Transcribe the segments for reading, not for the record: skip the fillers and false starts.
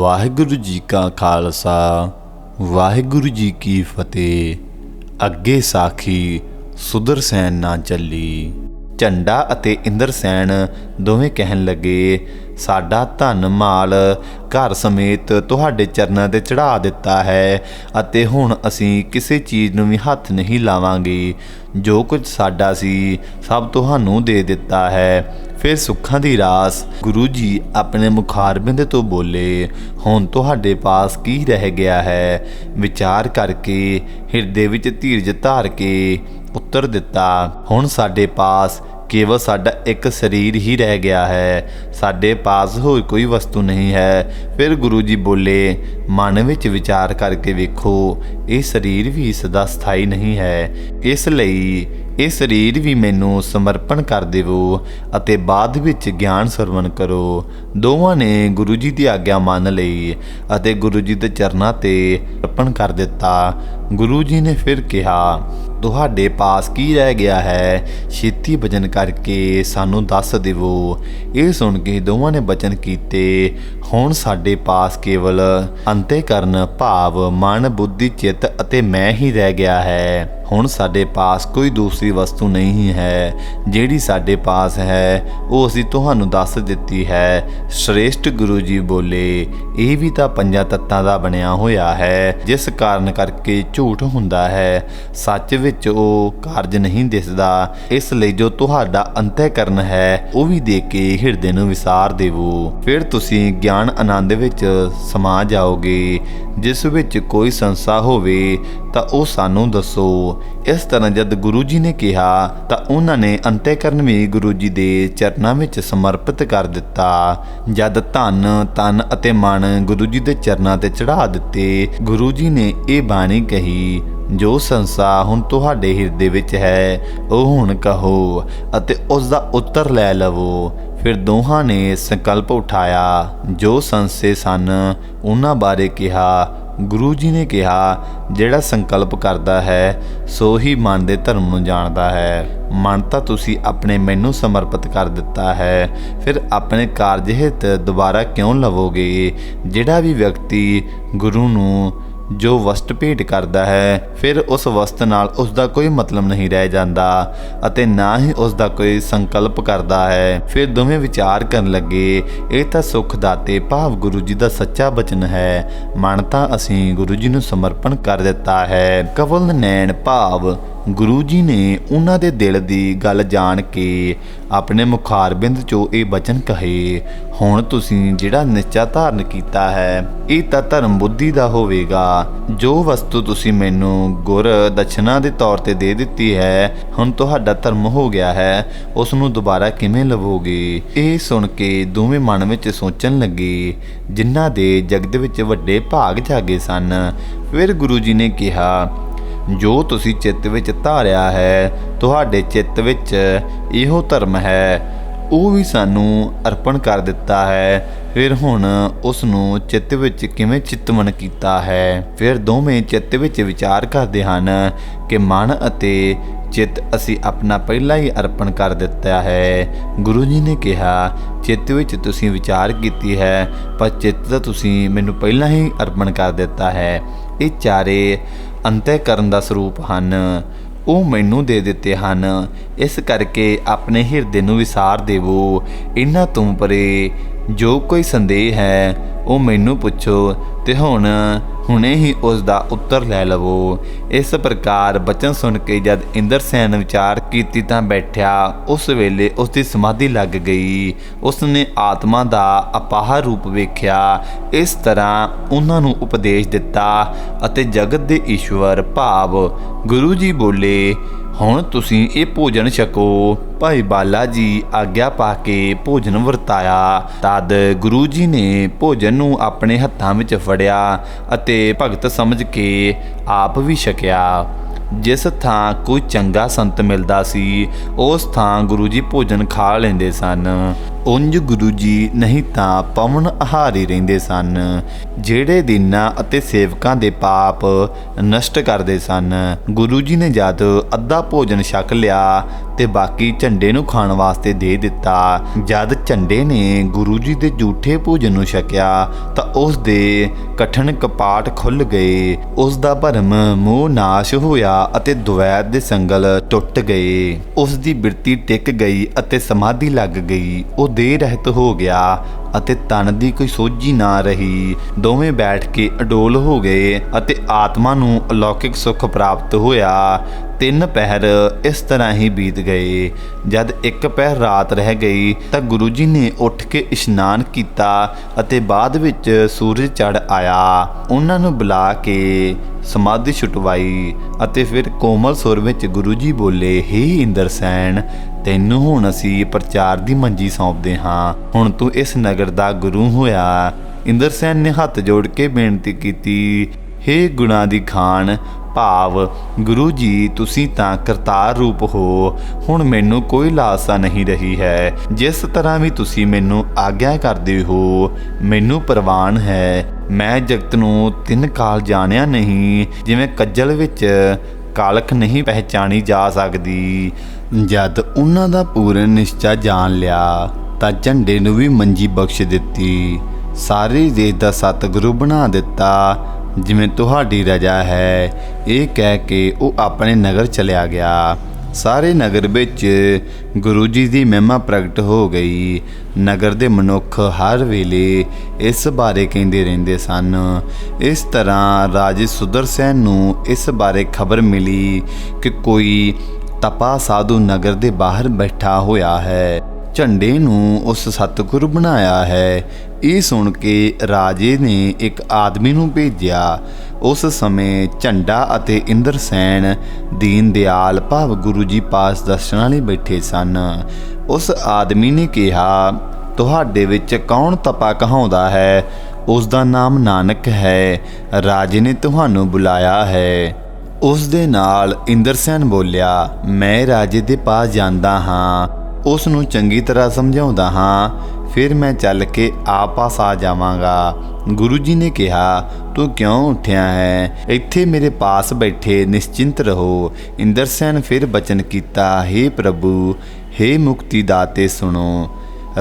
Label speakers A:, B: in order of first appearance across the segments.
A: ਵਾਹਿਗੁਰੂ ਜੀ ਕਾ ਖਾਲਸਾ ਵਾਹਿਗੁਰੂ ਜੀ ਕੀ ਫਤਿਹ। ਅੱਗੇ ਸਾਖੀ ਸੁਦਰਸੈਨ ਨਾ ਚੱਲੀ। ਝੰਡਾ ਅਤੇ ਇੰਦਰਸੈਨ ਦੋਵੇਂ ਕਹਿਣ ਲੱਗੇ, ਸਾਡਾ ਧਨ ਮਾਲ ਘਰ ਸਮੇਤ ਤੁਹਾਡੇ ਚਰਨਾਂ 'ਤੇ ਚੜ੍ਹਾ ਦਿੱਤਾ ਹੈ ਅਤੇ ਹੁਣ ਅਸੀਂ ਕਿਸੇ ਚੀਜ਼ ਨੂੰ ਵੀ ਹੱਥ ਨਹੀਂ ਲਾਵਾਂਗੇ। ਜੋ ਕੁਝ ਸਾਡਾ ਸੀ ਸਭ ਤੁਹਾਨੂੰ ਦੇ ਦਿੱਤਾ ਹੈ। ਫਿਰ ਸੁੱਖਾਂ ਦੀ ਰਾਸ ਗੁਰੂ ਜੀ ਆਪਣੇ ਮੁਖਾਰਬਿੰਦ ਤੋਂ ਬੋਲੇ, ਹੁਣ ਤੁਹਾਡੇ ਪਾਸ ਕੀ ਰਹਿ ਗਿਆ ਹੈ? ਵਿਚਾਰ ਕਰਕੇ ਹਿਰਦੇ ਵਿੱਚ ਧੀਰਜ ਧਾਰ ਕੇ ਉੱਤਰ ਦਿੱਤਾ, ਹੁਣ ਸਾਡੇ ਪਾਸ ਕੇਵਲ ਸਾਡਾ ਇੱਕ ਸਰੀਰ ਹੀ ਰਹਿ ਗਿਆ ਹੈ, ਸਾਡੇ ਪਾਸ ਹੋਰ ਕੋਈ ਵਸਤੂ ਨਹੀਂ ਹੈ। ਫਿਰ ਗੁਰੂ ਜੀ ਬੋਲੇ, ਮਨ ਵਿੱਚ ਵਿਚਾਰ ਕਰਕੇ ਵੇਖੋ, ਇਹ ਸਰੀਰ ਵੀ ਸਦਾ ਸਥਾਈ ਨਹੀਂ ਹੈ, ਇਸ ਲਈ ਇਹ ਸਰੀਰ ਵੀ ਮੈਨੂੰ ਸਮਰਪਣ ਕਰ ਦੇਵੋ ਅਤੇ ਬਾਅਦ ਵਿੱਚ ਗਿਆਨ ਸਰਵਣ ਕਰੋ। ਦੋਵਾਂ ਨੇ ਗੁਰੂ ਜੀ ਦੀ ਆਗਿਆ ਮੰਨ ਲਈ ਅਤੇ ਗੁਰੂ ਜੀ ਦੇ ਚਰਨਾਂ 'ਤੇ ਅਰਪਣ ਕਰ ਦਿੱਤਾ। ਗੁਰੂ ਜੀ ਨੇ ਫਿਰ ਕਿਹਾ, ਤੁਹਾਡੇ ਪਾਸ ਕੀ ਰਹਿ ਗਿਆ ਹੈ? ਛੇਤੀ ਬਚਨ ਕਰਕੇ ਸਾਨੂੰ ਦੱਸ ਦੇਵੋ। ਇਹ ਸੁਣ ਕੇ ਦੋਵਾਂ ਨੇ ਬਚਨ ਕੀਤੇ, ਹੁਣ ਸਾਡੇ ਪਾਸ ਕੇਵਲ ਅੰਤःਕਰਨ ਭਾਵ ਮਨ ਬੁੱਧੀ ਚਿੱਤ ਅਤੇ ਮੈਂ ਹੀ ਰਹਿ ਗਿਆ ਹੈ। ਹੁਣ ਸਾਡੇ ਪਾਸ ਕੋਈ ਦੂਸਰੀ ਵਸਤੂ ਨਹੀਂ ਹੈ। ਜਿਹੜੀ ਸਾਡੇ ਪਾਸ ਹੈ ਉਹ ਅਸੀਂ ਤੁਹਾਨੂੰ ਦੱਸ ਦਿੱਤੀ ਹੈ। ਸ਼੍ਰੇਸ਼ਟ ਗੁਰੂ ਜੀ ਬੋਲੇ, ਇਹ ਵੀ ਤਾਂ ਪੰਜਾਂ ਤੱਤਾਂ ਦਾ ਬਣਿਆ ਹੋਇਆ ਹੈ, ਜਿਸ ਕਾਰਨ ਕਰਕੇ ਝੂਠ ਹੁੰਦਾ ਹੈ। ਸੱਚ ਵਿੱਚ ਉਹ ਕਾਰਜ ਨਹੀਂ ਦਿਸਦਾ, ਇਸ ਲਈ ਜੋ ਤੁਹਾਡਾ ਅੰਤःਕਰਨ ਹੈ ਉਹ ਵੀ ਦੇਖ ਕੇ ਹਿਰਦੇ ਨੂੰ ਵਿਸਾਰ ਦੇਵੋ। ਫਿਰ ਤੁਸੀਂ ਗਿਆਨ ਆਨੰਦ ਵਿੱਚ ਸਮਾ ਜਾਓਗੇ। ਜਿਸ ਵਿੱਚ ਕੋਈ ਸੰਸਾ ਹੋਵੇ ਤਾਂ ਉਹ ਸਾਨੂੰ ਦੱਸੋ। ਇਸ ਤਰ੍ਹਾਂ ਜਦ ਗੁਰੂ ਜੀ ਨੇ ਕਿਹਾ ਤਾਂ ਉਹਨਾਂ ਨੇ ਅੰਤःਕਰਨ ਵੀ ਗੁਰੂ ਜੀ ਦੇ ਚਰਨਾਂ ਵਿੱਚ ਸਮਰਪਿਤ ਕਰ ਦਿੱਤਾ। ਜਦ ਧਨ ਤਨ ਅਤੇ ਮਨ ਗੁਰੂ ਜੀ ਦੇ ਚਰਨਾਂ 'ਤੇ ਚੜ੍ਹਾ ਦਿੱਤੇ, ਗੁਰੂ ਜੀ ਨੇ ਇਹ ਬਾਣੀ ਕਹੀ, ਜੋ ਸੰਸਾ ਹੁਣ ਤੁਹਾਡੇ ਹਿਰਦੇ ਵਿੱਚ ਹੈ ਉਹ ਹੁਣ ਕਹੋ ਅਤੇ ਉਸ ਦਾ ਉੱਤਰ ਲੈ ਲਵੋ। ਫਿਰ ਦੋਹਾਂ ਨੇ ਸੰਕਲਪ ਉਠਾਇਆ। ਜੋ ਸੰਸੇ ਸਨ ਉਹਨਾਂ ਬਾਰੇ ਕਿਹਾ। ਗੁਰੂ ਜੀ ਨੇ ਕਿਹਾ, ਜਿਹੜਾ ਸੰਕਲਪ ਕਰਦਾ ਹੈ ਸੋ ਹੀ ਮਨ ਦੇ ਧਰਮ ਨੂੰ ਜਾਣਦਾ ਹੈ। ਮਨ ਤਾਂ ਤੁਸੀਂ ਆਪਣੇ ਮੈਨੂੰ ਸਮਰਪਿਤ ਕਰ ਦਿੱਤਾ ਹੈ, ਫਿਰ ਆਪਣੇ ਕਾਰਜ ਹਿਤ ਦੁਬਾਰਾ ਕਿਉਂ ਲਵੋਗੇ? ਜਿਹੜਾ ਵੀ ਵਿਅਕਤੀ ਗੁਰੂ ਨੂੰ ਜੋ ਵਸਤ ਭੇਟ ਕਰਦਾ ਹੈ, ਫਿਰ ਉਸ ਵਸਤ ਨਾਲ ਉਸ ਦਾ ਕੋਈ ਮਤਲਬ ਨਹੀਂ ਰਹਿ ਜਾਂਦਾ ਅਤੇ ਨਾ ਹੀ ਉਸ ਦਾ ਕੋਈ ਸੰਕਲਪ ਕਰਦਾ ਹੈ। ਫਿਰ ਦੋਵੇਂ ਵਿਚਾਰ ਕਰਨ ਲੱਗੇ, ਇਹ ਤਾਂ ਸੁਖ ਦਾਤੇ ਭਾਵ ਗੁਰੂ ਜੀ ਦਾ ਸੱਚਾ ਬਚਨ ਹੈ। ਮਨ ਤਾਂ ਅਸੀਂ ਗੁਰੂ ਜੀ ਨੂੰ ਸਮਰਪਣ ਕਰ ਦਿੱਤਾ ਹੈ। ਕਵਲ ਨੈਣ ਭਾਵ ਗੁਰੂ ਜੀ ਨੇ ਉਹਨਾਂ ਦੇ ਦਿਲ ਦੀ ਗੱਲ ਜਾਣ ਕੇ ਆਪਣੇ ਮੁਖਾਰਬਿੰਦ 'ਚੋਂ ਇਹ ਬਚਨ ਕਹੇ, ਹੁਣ ਤੁਸੀਂ ਜਿਹੜਾ ਨਿਸ਼ਚਾ ਧਾਰਨ ਕੀਤਾ ਹੈ ਇਹ ਤਾਂ ਧਰਮ ਬੁੱਧੀ ਦਾ ਹੋਵੇਗਾ। ਜੋ ਵਸਤੂ ਤੁਸੀਂ ਮੈਨੂੰ ਗੁਰ ਦਛਨਾ ਦੇ ਤੌਰ 'ਤੇ ਦੇ ਦਿੱਤੀ ਹੈ, ਹੁਣ ਤੁਹਾਡਾ ਧਰਮ ਹੋ ਗਿਆ ਹੈ, ਉਸ ਨੂੰ ਦੁਬਾਰਾ ਕਿਵੇਂ ਲਵੋਗੇ? ਇਹ ਸੁਣ ਕੇ ਦੋਵੇਂ ਮਨ ਵਿੱਚ ਸੋਚਣ ਲੱਗੇ, ਜਿਨ੍ਹਾਂ ਦੇ ਜਗਤ ਵਿੱਚ ਵੱਡੇ ਭਾਗ ਜਾਗੇ ਸਨ। ਫਿਰ ਗੁਰੂ ਜੀ ਨੇ ਕਿਹਾ, ਜੋ ਤੁਸੀਂ ਚਿੱਤ ਵਿੱਚ ਧਾਰਿਆ ਹੈ, ਤੁਹਾਡੇ ਚਿੱਤ ਵਿੱਚ ਇਹੋ ਧਰਮ ਹੈ, ਉਹ ਵੀ ਸਾਨੂੰ ਅਰਪਣ ਕਰ ਦਿੱਤਾ ਹੈ। ਫਿਰ ਹੁਣ ਉਸ ਨੂੰ ਚਿੱਤ ਵਿੱਚ ਕਿਵੇਂ ਚਿਤਵਨ ਕੀਤਾ ਹੈ? ਫਿਰ ਦੋਵੇਂ ਚਿੱਤ ਵਿੱਚ ਵਿਚਾਰ ਕਰਦੇ ਹਨ ਕਿ ਮਨ ਅਤੇ ਚਿੱਤ ਅਸੀਂ ਆਪਣਾ ਪਹਿਲਾਂ ਹੀ ਅਰਪਣ ਕਰ ਦਿੱਤਾ ਹੈ। ਗੁਰੂ ਜੀ ਨੇ ਕਿਹਾ, ਚਿੱਤ ਵਿੱਚ ਤੁਸੀਂ ਵਿਚਾਰ ਕੀਤੀ ਹੈ, ਪਰ ਚਿੱਤ ਤਾਂ ਤੁਸੀਂ ਮੈਨੂੰ ਪਹਿਲਾਂ ਹੀ ਅਰਪਣ ਕਰ ਦਿੱਤਾ ਹੈ। ਇਹ ਚਾਰੇ ਅੰਤःਕਰਨ ਦਾ ਸਰੂਪ ਹਨ, ਉਹ ਮੈਨੂੰ ਦੇ ਦਿੱਤੇ ਹਨ, ਇਸ ਕਰਕੇ ਆਪਣੇ ਹਿਰਦੇ ਨੂੰ ਵਿਸਾਰ ਦੇਵੋ। ਇਹਨਾਂ ਤੋਂ ਪਰੇ ਜੋ ਕੋਈ ਸੰਦੇਹ ਹੈ ਉਹ ਮੈਨੂੰ ਪੁੱਛੋ ਤੇ ਹੁਣੇ ਹੀ ਉਸ ਦਾ ਉੱਤਰ ਲੈ ਲਵੋ। ਇਸ ਪ੍ਰਕਾਰ ਬਚਨ ਸੁਣ ਕੇ ਜਦ ਇੰਦਰਸੈਨ ਵਿਚਾਰ ਕੀਤੀ ਤਾਂ ਬੈਠਿਆ। ਉਸ ਵੇਲੇ ਉਸ ਦੀ ਸਮਾਧੀ ਲੱਗ ਗਈ। ਉਸ ਨੇ ਆਤਮਾ ਦਾ ਅਪਾਹਰ ਰੂਪ ਵੇਖਿਆ। ਇਸ ਤਰ੍ਹਾਂ ਉਹਨਾਂ ਨੂੰ ਉਪਦੇਸ਼ ਦਿੱਤਾ ਅਤੇ ਜਗਤ ਦੇ ਈਸ਼ਵਰ ਭਾਵ ਗੁਰੂ ਜੀ ਬੋਲੇ, ਹੁਣ ਤੁਸੀਂ ਇਹ ਭੋਜਨ ਛਕੋ। ਭਾਈ ਬਾਲਾ ਜੀ ਆਗਿਆ ਪਾ ਕੇ ਭੋਜਨ ਵਰਤਾਇਆ। ਤਦ ਗੁਰੂ ਜੀ ਨੇ ਭੋਜਨ ਨੂੰ ਆਪਣੇ ਹੱਥਾਂ ਵਿੱਚ ਫੜਿਆ ਅਤੇ ਭਗਤ ਸਮਝ ਕੇ ਆਪ ਵੀ ਛਕਿਆ। ਜਿਸ ਥਾਂ ਕੋਈ ਚੰਗਾ ਸੰਤ ਮਿਲਦਾ ਸੀ ਉਸ ਥਾਂ ਗੁਰੂ ਜੀ ਭੋਜਨ ਖਾ ਲੈਂਦੇ ਸਨ। ਉਂਝ ਗੁਰੂ ਜੀ ਨਹੀਂ ਤਾਂ ਪਵਨ ਆਹਾਰੀ ਰਹਿੰਦੇ ਸਨ, ਜਿਹੜੇ ਦੀਨਾਂ ਅਤੇ ਸੇਵਕਾਂ ਦੇ ਪਾਪ ਨਸ਼ਟ ਕਰਦੇ ਸਨ। ਗੁਰੂ ਜੀ ਨੇ ਜਦ ਅੱਧਾ ਭੋਜਨ ਛਕ ਲਿਆ ਤੇ ਬਾਕੀ ਝੰਡੇ ਨੂੰ ਖਾਣ ਵਾਸਤੇ ਦੇ ਦਿੱਤਾ। ਜਦ ਝੰਡੇ ਨੇ ਗੁਰੂ ਜੀ ਦੇ ਝੂਠੇ ਭੋਜਨ ਨੂੰ ਛਕਿਆ ਤਾਂ ਉਸ ਦੇ ਕਠਨ ਕਪਾਟ ਖੁੱਲ ਗਏ, ਉਸ ਦਾ ਭਰਮ ਮੋਹ ਨਾਸ਼ ਹੋਇਆ ਅਤੇ ਦੁਵੈਤ ਦੇ ਸੰਗਲ ਟੁੱਟ ਗਏ। ਉਸ ਦੀ ਬਿਰਤੀ ਟਿਕ ਗਈ ਅਤੇ ਸਮਾਧੀ ਲੱਗ ਗਈ। ਉਹ ਦੇਹ ਰਹਿਤ ਹੋ ਗਿਆ ਅਤੇ ਤਨ ਦੀ ਕੋਈ ਸੋਝੀ ਨਾ ਰਹੀ। ਦੋਵੇਂ ਬੈਠ ਕੇ ਅਡੋਲ ਹੋ ਗਏ ਅਤੇ ਆਤਮਾ ਨੂੰ ਅਲੌਕਿਕ ਸੁੱਖ ਪ੍ਰਾਪਤ ਹੋਇਆ। 3 ਪਹਿਰ ਇਸ ਤਰ੍ਹਾਂ ਹੀ ਬੀਤ ਗਏ। ਜਦ 1 ਪਹਿਰ ਰਾਤ ਰਹਿ ਗਈ ਤਾਂ ਗੁਰੂ ਜੀ ਨੇ ਉੱਠ ਕੇ ਇਸ਼ਨਾਨ ਕੀਤਾ ਅਤੇ ਬਾਅਦ ਵਿੱਚ ਸੂਰਜ ਚੜ੍ਹ ਆਇਆ। ਉਹਨਾਂ ਨੂੰ ਬੁਲਾ ਕੇ ਸਮਾਧੀ ਛੁਟਵਾਈ ਅਤੇ ਫਿਰ ਕੋਮਲ ਸੁਰ ਵਿੱਚ ਗੁਰੂ ਜੀ ਬੋਲੇ, ਹੇ ਇੰਦਰਸੈਨ, ਤੈਨੂੰ ਹੁਣ ਅਸੀਂ ਪ੍ਰਚਾਰ ਦੀ ਮੰਜੀ ਸੌਂਪਦੇ ਹਾਂ। ਹੁਣ ਤੂੰ ਇਸ ਨਗਰ ਦਾ ਗੁਰੂ ਹੋਇਆ। ਇੰਦਰਸੈਨ ਨੇ ਹੱਥ ਜੋੜ ਕੇ ਬੇਨਤੀ ਕੀਤੀ, ਹੇ ਗੁਣਾਂ ਦੀ ਖਾਨ, ਭਾਵ ਗੁਰੂ ਜੀ ਤੁਸੀਂ ਤਾਂ ਕਰਤਾਰ ਰੂਪ ਹੋ। ਹੁਣ ਮੈਨੂੰ ਕੋਈ ਲਾਲਸਾ ਨਹੀਂ ਰਹੀ ਹੈ। ਜਿਸ ਤਰ੍ਹਾਂ ਵੀ ਤੁਸੀਂ ਮੈਨੂੰ ਆਗਿਆ ਕਰਦੇ ਹੋ ਮੈਨੂੰ ਪ੍ਰਵਾਨ ਹੈ। ਮੈਂ ਜਗਤ ਨੂੰ 3 ਕਾਲ ਜਾਣਿਆ ਨਹੀਂ, ਜਿਵੇਂ ਕੱਜਲ ਵਿੱਚ ਕਾਲਖ ਨਹੀਂ ਪਹਿਚਾਣੀ ਜਾ ਸਕਦੀ। ਜਦ ਉਹਨਾਂ ਦਾ ਪੂਰਨ ਨਿਸ਼ਚਾ ਜਾਣ ਲਿਆ ਤਾਂ ਝੰਡੇ ਨੂੰ ਵੀ ਮੰਜੀ ਬਖਸ਼ ਦਿੱਤੀ। ਸਾਰੇ ਦੇਸ਼ ਦਾ ਸਤਿਗੁਰੂ ਬਣਾ ਦਿੱਤਾ, ਜਿਵੇਂ ਤੁਹਾਡੀ ਰਜਾ ਹੈ। ਇਹ ਕਹਿ ਕੇ ਉਹ ਆਪਣੇ ਨਗਰ ਚਲਿਆ ਗਿਆ। ਸਾਰੇ ਨਗਰ ਵਿੱਚ ਗੁਰੂ ਜੀ ਦੀ ਮਹਿਮਾ ਪ੍ਰਗਟ ਹੋ ਗਈ। ਨਗਰ ਦੇ ਮਨੁੱਖ ਹਰ ਵੇਲੇ ਇਸ ਬਾਰੇ ਕਹਿੰਦੇ ਰਹਿੰਦੇ ਸਨ। ਇਸ ਤਰ੍ਹਾਂ ਰਾਜੇ ਸੁਦਰਸੈਨ ਨੂੰ ਇਸ ਬਾਰੇ ਖਬਰ ਮਿਲੀ ਕਿ ਕੋਈ ਤਪਾ ਸਾਧੂ ਨਗਰ ਦੇ ਬਾਹਰ ਬੈਠਾ ਹੋਇਆ ਹੈ, ਝੰਡੇ ਨੂੰ ਉਸ ਸਤਿਗੁਰੂ ਬਣਾਇਆ ਹੈ। ਇਹ ਸੁਣ ਕੇ ਰਾਜੇ ਨੇ ਇੱਕ ਆਦਮੀ ਨੂੰ ਭੇਜਿਆ। ਉਸ ਸਮੇਂ ਝੰਡਾ ਅਤੇ ਇੰਦਰਸੈਨ ਦੀਨ ਦਿਆਲ ਭਾਵ ਗੁਰੂ ਜੀ ਪਾਸ ਦਰਸ਼ਨਾਂ ਲਈ ਬੈਠੇ ਸਨ। ਉਸ ਆਦਮੀ ਨੇ ਕਿਹਾ, ਤੁਹਾਡੇ ਵਿੱਚ ਕੌਣ ਤਪਾ ਕਹਾਉਂਦਾ ਹੈ? ਉਸ ਦਾ ਨਾਮ ਨਾਨਕ ਹੈ। ਰਾਜੇ ਨੇ ਤੁਹਾਨੂੰ ਬੁਲਾਇਆ ਹੈ। ਉਸ ਦੇ ਨਾਲ ਇੰਦਰਸੈਨ ਬੋਲਿਆ, ਮੈਂ ਰਾਜੇ ਦੇ ਪਾਸ ਜਾਂਦਾ ਹਾਂ, ਉਸ ਨੂੰ ਚੰਗੀ ਤਰ੍ਹਾਂ ਸਮਝਾਉਂਦਾ ਹਾਂ, ਫਿਰ ਮੈਂ ਚੱਲ ਕੇ ਪਾਸ ਆ ਜਾਵਾਂਗਾ। ਗੁਰੂ ਜੀ ਨੇ ਕਿਹਾ, ਤੂੰ ਕਿਉਂ ਉੱਠਿਆ ਹੈ? ਇੱਥੇ ਮੇਰੇ ਪਾਸ ਬੈਠੇ ਨਿਸ਼ਚਿੰਤ ਰਹੋ। ਇੰਦਰਸੈਨ ਫਿਰ ਬਚਨ ਕੀਤਾ, ਹੇ ਪ੍ਰਭੂ, ਹੇ ਮੁਕਤੀ ਦਾਤੇ ਸੁਣੋ।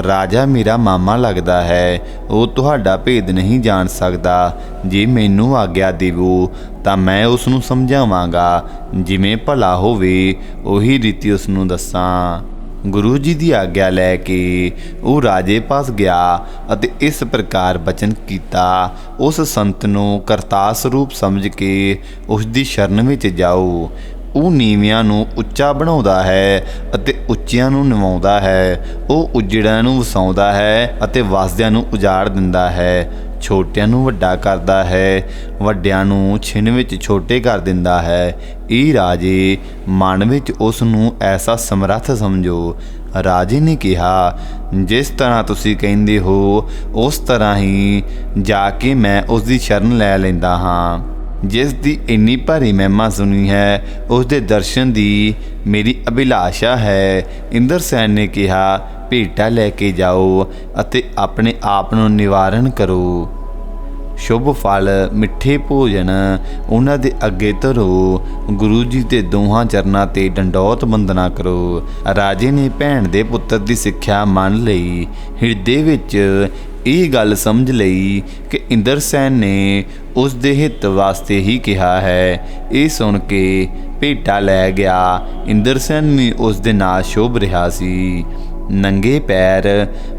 A: ਰਾਜਾ ਮੇਰਾ ਮਾਮਾ ਲੱਗਦਾ ਹੈ, ਉਹ ਤੁਹਾਡਾ ਭੇਦ ਨਹੀਂ ਜਾਣ ਸਕਦਾ। ਜੇ ਮੈਨੂੰ ਆਗਿਆ ਦੇਵੋ ਤਾਂ ਮੈਂ ਉਸ ਨੂੰ ਸਮਝਾਵਾਂਗਾ, ਜਿਵੇਂ ਭਲਾ ਹੋਵੇ ਉਹੀ ਰੀਤੀ ਉਸ ਨੂੰ ਦੱਸਾਂ। ਗੁਰੂ ਜੀ ਦੀ ਆਗਿਆ ਲੈ ਕੇ ਉਹ ਰਾਜੇ ਪਾਸ ਗਿਆ ਅਤੇ ਇਸ ਪ੍ਰਕਾਰ ਬਚਨ ਕੀਤਾ, ਉਸ ਸੰਤ ਨੂੰ ਕਰਤਾ ਸਰੂਪ ਸਮਝ ਕੇ ਉਸ ਦੀ ਸ਼ਰਨ ਵਿੱਚ ਜਾਓ। ਉਹ ਨੀਵਿਆਂ ਨੂੰ ਉੱਚਾ ਬਣਾਉਂਦਾ ਹੈ ਅਤੇ ਉੱਚਿਆਂ ਨੂੰ ਨਿਵਾਉਂਦਾ ਹੈ। ਉਹ ਉਜੜਿਆਂ ਨੂੰ ਵਸਾਉਂਦਾ ਹੈ ਅਤੇ ਵਸਦਿਆਂ ਨੂੰ ਉਜਾੜ ਦਿੰਦਾ ਹੈ। ਛੋਟਿਆਂ ਨੂੰ ਵੱਡਾ ਕਰਦਾ ਹੈ, ਵੱਡਿਆਂ ਨੂੰ ਛਿਨ ਵਿੱਚ ਛੋਟੇ ਕਰ ਦਿੰਦਾ ਹੈ। ਇਹ ਰਾਜੇ ਮਨ ਵਿੱਚ ਉਸ ਨੂੰ ਐਸਾ ਸਮਰੱਥ ਸਮਝੋ। ਰਾਜੇ ਨੇ ਕਿਹਾ, ਜਿਸ ਤਰ੍ਹਾਂ ਤੁਸੀਂ ਕਹਿੰਦੇ ਹੋ ਉਸ ਤਰ੍ਹਾਂ ਹੀ ਜਾ ਕੇ ਮੈਂ ਉਸ ਦੀ ਸ਼ਰਨ ਲੈ ਲੈਂਦਾ ਹਾਂ। ਜਿਸ ਦੀ ਇੰਨੀ ਭਾਰੀ ਮਹਿਮਾ ਸੁਣੀ ਹੈ ਉਸ ਦੇ ਦਰਸ਼ਨ ਦੀ ਮੇਰੀ ਅਭਿਲਾਸ਼ਾ ਹੈ। ਇੰਦਰਸੈਨ ਨੇ ਕਿਹਾ, ਭੇਟਾ ਲੈ ਕੇ ਜਾਓ ਅਤੇ ਆਪਣੇ ਆਪ ਨੂੰ ਨਿਵਾਰਨ ਕਰੋ। ਸ਼ੁਭ ਫਲ ਮਿੱਠੇ ਭੋਜਨ ਉਹਨਾਂ ਦੇ ਅੱਗੇ ਧਰੋ। ਗੁਰੂ ਜੀ ਦੇ ਦੋਹਾਂ ਚਰਨਾਂ ਤੇ ਡੰਡੌਤ ਬੰਦਨਾ ਕਰੋ। ਰਾਜੇ ਨੇ ਭੈਣ ਦੇ ਪੁੱਤਰ ਦੀ ਸਿੱਖਿਆ ਮੰਨ ਲਈ। ਹਿਰਦੇ ਵਿੱਚ ਇਹ ਗੱਲ ਸਮਝ ਲਈ ਕਿ ਇੰਦਰਸੈਨ ਨੇ ਉਸ ਦੇ ਹਿੱਤ ਵਾਸਤੇ ਹੀ ਕਿਹਾ ਹੈ। ਇਹ ਸੁਣ ਕੇ ਭੇਟਾ ਲੈ ਗਿਆ। ਇੰਦਰਸੈਨ ਵੀ ਉਸ ਦੇ ਨਾਲ ਸ਼ੋਭ ਰਿਹਾ ਸੀ। ਨੰਗੇ ਪੈਰ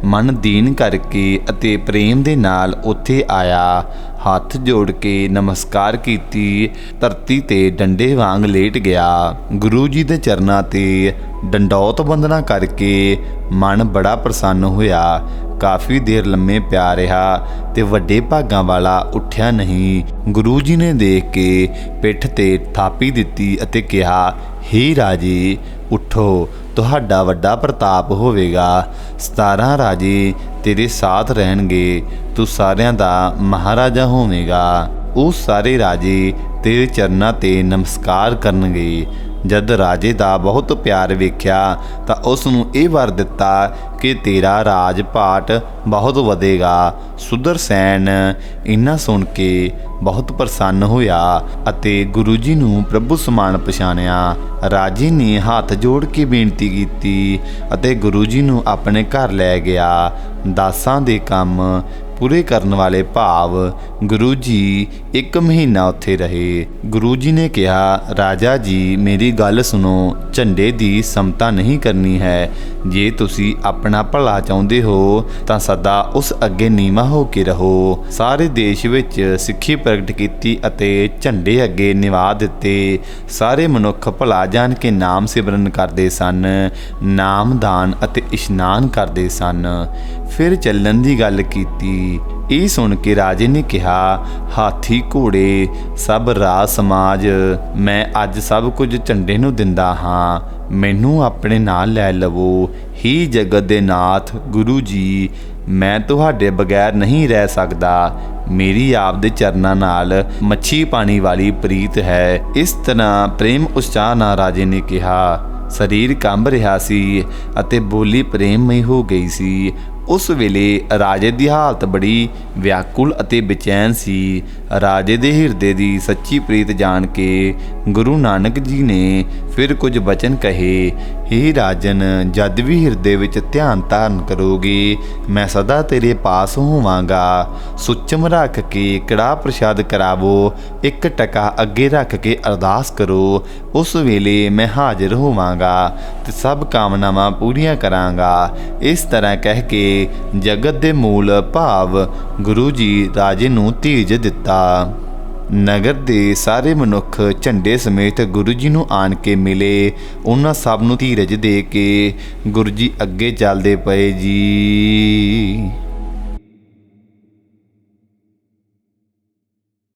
A: ਮਨ ਦੀਨ ਕਰਕੇ ਅਤੇ ਪ੍ਰੇਮ ਦੇ ਨਾਲ ਉੱਥੇ ਆਇਆ। ਹੱਥ ਜੋੜ ਕੇ ਨਮਸਕਾਰ ਕੀਤੀ, ਧਰਤੀ ਤੇ ਡੰਡੇ ਵਾਂਗ ਲੇਟ ਗਿਆ। ਗੁਰੂ ਜੀ ਦੇ ਚਰਨਾਂ ਤੇ ਡੰਡੌਤ ਬੰਦਨਾ ਕਰਕੇ ਮਨ ਬੜਾ ਪ੍ਰਸੰਨ ਹੋਇਆ। ਕਾਫੀ ਦੇਰ ਲੰਮੇ ਪਿਆ ਰਿਹਾ ਤੇ ਵੱਡੇ ਭਾਗਾਂ ਵਾਲਾ ਉੱਠਿਆ ਨਹੀਂ। ਗੁਰੂ ਜੀ ਨੇ ਦੇਖ ਕੇ ਪਿੱਠ ਤੇ ਥਾਪੀ ਦਿੱਤੀ ਅਤੇ ਕਿਹਾ, ਹੇ ਰਾਜੇ, ਉੱਠੋ, ਤੁਹਾਡਾ ਵੱਡਾ ਪ੍ਰਤਾਪ ਹੋਵੇਗਾ। 17 ਰਾਜੇ ਤੇਰੇ ਸਾਥ ਰਹਿਣਗੇ, ਤੂੰ ਸਾਰਿਆਂ ਦਾ ਮਹਾਰਾਜਾ ਹੋਵੇਗਾ। ਉਹ ਸਾਰੇ ਰਾਜੇ ਤੇਰੇ ਚਰਨਾਂ ਤੇ ਨਮਸਕਾਰ ਕਰਨਗੇ। ਜਦ ਰਾਜੇ ਦਾ ਬਹੁਤ ਪਿਆਰ ਵੇਖਿਆ ਤਾਂ ਉਸ ਨੂੰ ਇਹ ਵਰ ਦਿੱਤਾ ਕਿ ਤੇਰਾ ਰਾਜ ਪਾਟ ਬਹੁਤ ਵਧੇਗਾ। ਸੁਦਰਸੈਨ ਇੰਨਾ ਸੁਣ ਕੇ ਬਹੁਤ ਪ੍ਰਸੰਨ ਹੋਇਆ ਅਤੇ ਗੁਰੂ ਜੀ ਨੂੰ ਪ੍ਰਭੂ ਸਮਾਨ ਪਛਾਣਿਆ। ਰਾਜੇ ਨੇ ਹੱਥ ਜੋੜ ਕੇ ਬੇਨਤੀ ਕੀਤੀ ਅਤੇ ਗੁਰੂ ਜੀ ਨੂੰ ਆਪਣੇ ਘਰ ਲੈ ਗਿਆ। ਦਾਸਾਂ ਦੇ ਕੰਮ ਪੂਰੇ ਕਰਨ ਵਾਲੇ ਭਾਵ ਗੁਰੂ ਜੀ 1 ਮਹੀਨਾ ਉੱਥੇ ਰਹੇ। ਗੁਰੂ ਜੀ ਨੇ ਕਿਹਾ, ਰਾਜਾ ਜੀ ਮੇਰੀ ਗੱਲ ਸੁਣੋ, ਝੰਡੇ ਦੀ ਸਮਤਾ ਨਹੀਂ ਕਰਨੀ ਹੈ। ਜੇ ਤੁਸੀਂ ਆਪਣਾ ਭਲਾ ਚਾਹੁੰਦੇ ਹੋ ਤਾਂ ਸਦਾ ਉਸ ਅੱਗੇ ਨੀਵਾਂ ਹੋ ਕੇ ਰਹੋ। ਸਾਰੇ ਦੇਸ਼ ਵਿੱਚ ਸਿੱਖੀ ਪ੍ਰਗਟ ਕੀਤੀ ਅਤੇ ਝੰਡੇ ਅੱਗੇ ਨਿਵਾ ਦਿੱਤੇ। ਸਾਰੇ ਮਨੁੱਖ ਭਲਾ ਜਾਣ ਕੇ ਨਾਮ ਸਿਮਰਨ ਕਰਦੇ ਸਨ, ਨਾਮਦਾਨ ਅਤੇ ਇਸ਼ਨਾਨ ਕਰਦੇ ਸਨ। ਫਿਰ ਚੱਲਣ ਦੀ ਗੱਲ ਕੀਤੀ। ਇਹ ਸੁਣ ਕੇ ਰਾਜੇ ਨੇ ਕਿਹਾ, ਹਾਥੀ ਘੋੜੇ ਸਭ ਰਾਜ ਸਮਾਜ ਮੈਂ ਅੱਜ ਸਭ ਕੁਝ ਝੰਡੇ ਨੂੰ ਦਿੰਦਾ ਹਾਂ, ਮੈਨੂੰ ਆਪਣੇ ਨਾਲ ਲੈ ਲਵੋ। ਹੀ ਜਗਤ ਦੇ ਨਾਥ ਗੁਰੂ ਜੀ, ਮੈਂ ਤੁਹਾਡੇ ਬਗੈਰ ਨਹੀਂ ਰਹਿ ਸਕਦਾ। ਮੇਰੀ ਆਪ ਦੇ ਚਰਨਾਂ ਨਾਲ ਮੱਛੀ ਪਾਣੀ ਵਾਲੀ ਪ੍ਰੀਤ ਹੈ। ਇਸ ਤਰ੍ਹਾਂ ਪ੍ਰੇਮ ਉਤਸ਼ਾਹ ਨਾਲ ਰਾਜੇ ਨੇ ਕਿਹਾ। ਸਰੀਰ ਕੰਬ ਰਿਹਾ ਸੀ ਅਤੇ ਬੋਲੀ ਪ੍ਰੇਮਮਈ ਹੋ ਗਈ ਸੀ। ਉਸ ਵੇਲੇ ਰਾਜੇ ਦੀ ਹਾਲਤ ਬੜੀ ਵਿਆਕੁਲ ਅਤੇ ਬੇਚੈਨ ਸੀ। ਰਾਜੇ ਦੇ ਹਿਰਦੇ ਦੀ ਸੱਚੀ ਪ੍ਰੀਤ ਜਾਣ ਕੇ ਗੁਰੂ ਨਾਨਕ ਜੀ ਨੇ ਫਿਰ ਕੁਝ ਬਚਨ ਕਹੇ। ਹੇ ਰਾਜਨ, ਜਦ ਵੀ ਹਿਰਦੇ ਵਿੱਚ ਧਿਆਨ ਧਾਰਨ ਕਰੋਗੇ ਮੈਂ ਸਦਾ ਤੇਰੇ ਪਾਸ ਹੋਵਾਂਗਾ। ਸੁੱਚਮ ਰੱਖ ਕੇ ਕੜਾਹ ਪ੍ਰਸ਼ਾਦ ਕਰਾਵੋ, 1 ਟਕਾ ਅੱਗੇ ਰੱਖ ਕੇ ਅਰਦਾਸ ਕਰੋ। ਉਸ ਵੇਲੇ ਮੈਂ ਹਾਜ਼ਰ ਹੋਵਾਂਗਾ ਤੇ ਸਭ ਕਾਮਨਾਵਾਂ ਪੂਰੀਆਂ ਕਰਾਂਗਾ। ਇਸ ਤਰ੍ਹਾਂ ਕਹਿ ਕੇ ਜਗਤ ਦੇ ਮੂਲ ਭਾਵ ਗੁਰੂ ਜੀ ਰਾਜੇ ਨੂੰ ਧੀਰਜ ਦਿੱਤਾ। ਨਗਰ ਦੇ ਸਾਰੇ ਮਨੁੱਖ ਝੰਡੇ ਸਮੇਤ ਗੁਰੂ ਜੀ ਨੂੰ ਆਣ ਕੇ ਮਿਲੇ। ਉਹਨਾਂ ਸਭ ਨੂੰ ਧੀਰਜ ਦੇ ਕੇ ਗੁਰੂ ਜੀ ਅੱਗੇ ਚੱਲਦੇ ਪਏ ਜੀ।